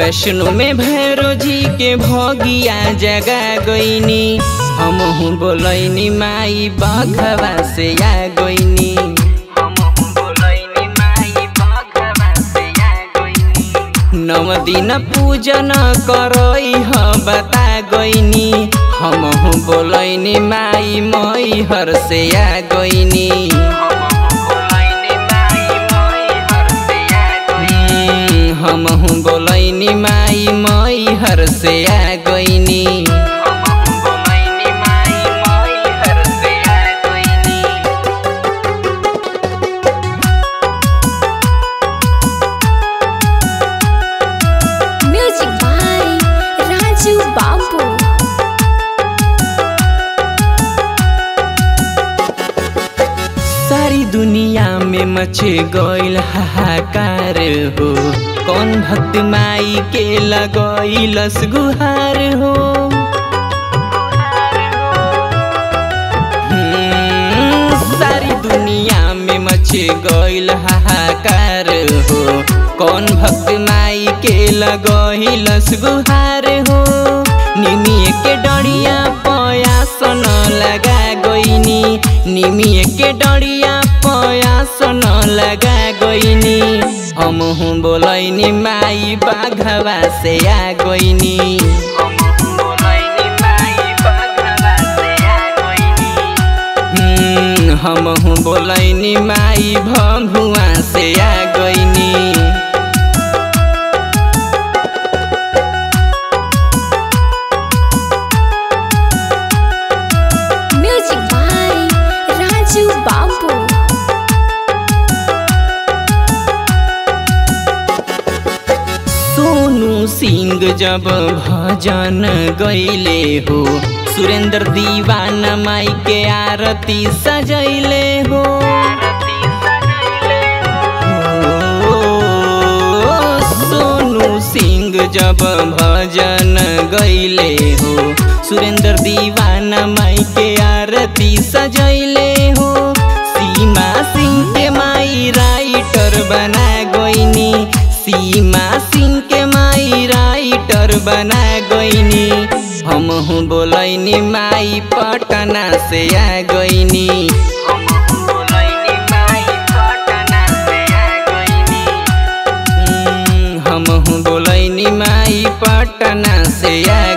वैष्णो में भैरो जी के भोगिया जगा गईनी। हमहू बोलैनी माई बघवा से आ गईनी। नव दिन पूजन करई ह बता गईनी। हमहू बोलैनी माई मैहर से आ गईनी। हमहू बोलैनी माई मैहर से आ गईनी। म्यूजिक बाय राजू बाबू। सारी दुनिया में मचे गईल हाहाकार हो। कौन भक्त माई के लगैलस गुहार हो। सारी दुनिया में मचे गईल हाहाकार हो। कौन भक्त माई के लगैलस गुहार हो। निमिये के डरिया पयासन लगा गईनी। निमिये के डरिया पयासन लगा गईनी। हमहू बोलैनी माई बघवा से आ गईनी। हमहू बोलैनी माई भभुआ से आ गईनी। म्यूजिक बाय राजू बाबू। सोनू सिंह जब भजन गईले हो। सुरेंद्र दीवाना माई के आरती सजैले हो। सोनू सिंह जब भजन गईले हो। सुरेंद्र दीवाना माई के आरती सजैले हो। सीमा सिंह के माई राइटर बना गईनी। सीमा सिंह के माई राइटर बना गईनी। हमहू बोलैनी माई पटना से आ गईनी। हमहू बोलैनी माई पटना से आ